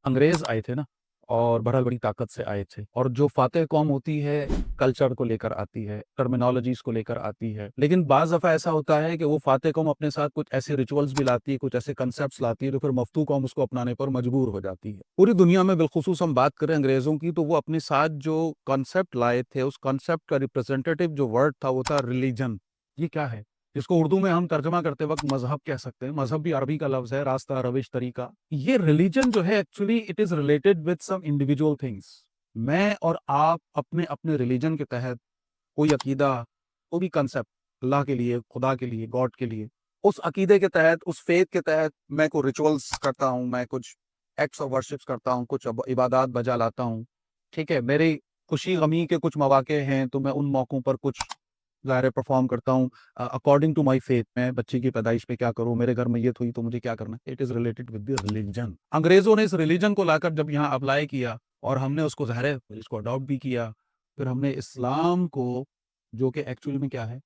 انگریز آئے تھے نا، اور بڑی طاقت سے آئے تھے، اور جو فاتح قوم ہوتی ہے کلچر کو لے کر آتی ہے، ٹرمینالوجیز کو لے کر آتی ہے، لیکن بعض دفعہ ایسا ہوتا ہے کہ وہ فاتح قوم اپنے ساتھ کچھ ایسے ریچولز بھی لاتی ہے، کچھ ایسے کنسیپٹس لاتی ہے جو پھر مفتو قوم اس کو اپنانے پر مجبور ہو جاتی ہے۔ پوری دنیا میں بالخصوص ہم بات کریں انگریزوں کی، تو وہ اپنے ساتھ جو کنسیپٹ لائے تھے، اس کنسیپٹ کا ریپرزینٹیٹیو جو ورڈ تھا وہ تھا ریلیجن۔ یہ کیا ہے؟ جس کو اردو میں ہم ترجمہ کرتے وقت مذہب کہہ سکتے ہیں۔ مذہب بھی عربی کا لفظ ہے، راستہ، روش، طریقہ۔ یہ ریلیجن جو ہے actually it is related with some individual things. میں اور آپ اپنے اپنے ریلیجن کے تحت کوئی عقیدہ، کوئی بھی کنسیپٹ اللہ کے لیے، خدا کے لیے، گاڈ کے لیے، اس عقیدے کے تحت، اس فیتھ کے تحت میں کوئی ریچولز کرتا ہوں، میں کچھ ایکٹس آف ورشپس کرتا ہوں، کچھ عبادات بجا لاتا ہوں۔ ٹھیک ہے، میری خوشی غمی کے کچھ مواقع ہیں تو میں ان موقعوں پر کچھ ظاہر پرفارم کرتا ہوں اکارڈنگ ٹو مائی فیتھ۔ میں بچے کی پیدائش پہ کیا کروں، میرے گھر میں یہ ہوئی تو مجھے کیا کرنا ہے، it is related with the religion. انگریزوں نے اس ریلیجن کو لا کر جب یہاں اپلائی کیا اور ہم نے اس کو ظاہر اس کو اڈاپٹ بھی کیا، پھر ہم نے اسلام کو، جو کہ ایکچولی میں کیا ہے،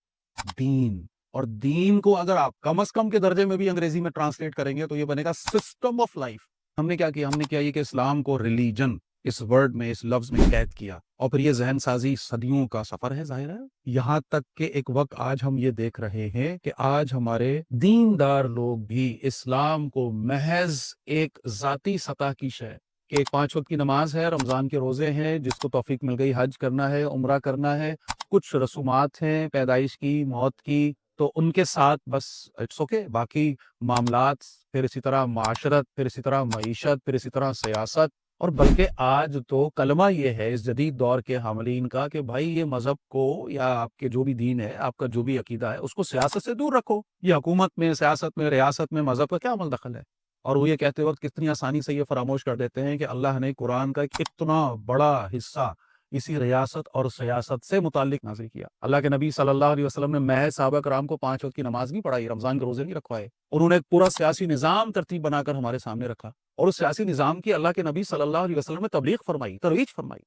دین، اور دین کو اگر آپ کم از کم کے درجے میں بھی انگریزی میں ٹرانسلیٹ کریں گے تو یہ بنے گا سسٹم آف لائف۔ ہم نے کیا کیا، ہم نے کیا یہ کہ اسلام کو ریلیجن اس ورڈ میں، اس لفظ میں قید کیا، اور پھر یہ ذہن سازی صدیوں کا سفر ہے ظاہر ہے، یہاں تک کہ ایک وقت آج ہم یہ دیکھ رہے ہیں کہ آج ہمارے دیندار لوگ بھی اسلام کو محض ایک ذاتی سطح کی شے، کہ ایک 5 وقت کی نماز ہے، رمضان کے روزے ہیں، جس کو توفیق مل گئی حج کرنا ہے، عمرہ کرنا ہے، کچھ رسومات ہیں پیدائش کی، موت کی، تو ان کے ساتھ بس اٹس اوکے، باقی معاملات، پھر اسی طرح معاشرت، پھر اسی طرح معیشت، پھر اسی طرح سیاست۔ اور بلکہ آج تو کلمہ یہ ہے اس جدید دور کے حاملین کا کہ بھائی یہ مذہب کو، یا آپ کے جو بھی دین ہے، آپ کا جو بھی عقیدہ ہے، اس کو سیاست سے دور رکھو۔ یہ حکومت میں، سیاست میں، ریاست میں مذہب کا کیا عمل دخل ہے؟ اور وہ یہ کہتے وقت کتنی آسانی سے یہ فراموش کر دیتے ہیں کہ اللہ نے قرآن کا اتنا بڑا حصہ اسی ریاست اور سیاست سے متعلق نازل کیا۔ اللہ کے نبی صلی اللہ علیہ وسلم نے محض صحابہ کرام کو 5 وقت کی نماز نہیں پڑھائی، رمضان کے روزے نہیں رکھوائے، انہوں نے ایک پورا سیاسی نظام ترتیب بنا کر ہمارے سامنے رکھا، اور اس سیاسی نظام کی اللہ کے نبی صلی اللہ علیہ وسلم نے تبلیغ فرمائی، ترویج فرمائی،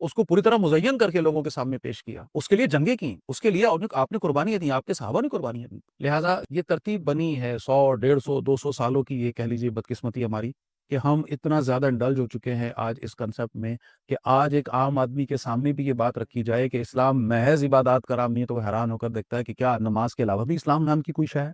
اس کو پوری طرح مزین کر کے لوگوں کے سامنے پیش کیا، اس کے لیے جنگیں کی، اس کے لیے آپ نے قربانیاں دی، آپ کے صحابہ نے قربانیاں دی۔ لہٰذا یہ ترتیب بنی ہے 100، 150، 200 سالوں کی، یہ کہہ لیجیے بدقسمتی ہماری کہ ہم اتنا زیادہ انڈلج ہو چکے ہیں آج اس کنسیپٹ میں کہ آج ایک عام آدمی کے سامنے بھی یہ بات رکھی جائے کہ اسلام محض عبادات کا نام نہیں ہے تو وہ حیران ہو کر دیکھتا ہے کہ کیا نماز کے علاوہ بھی اسلام نام کی کوئی شے ہے؟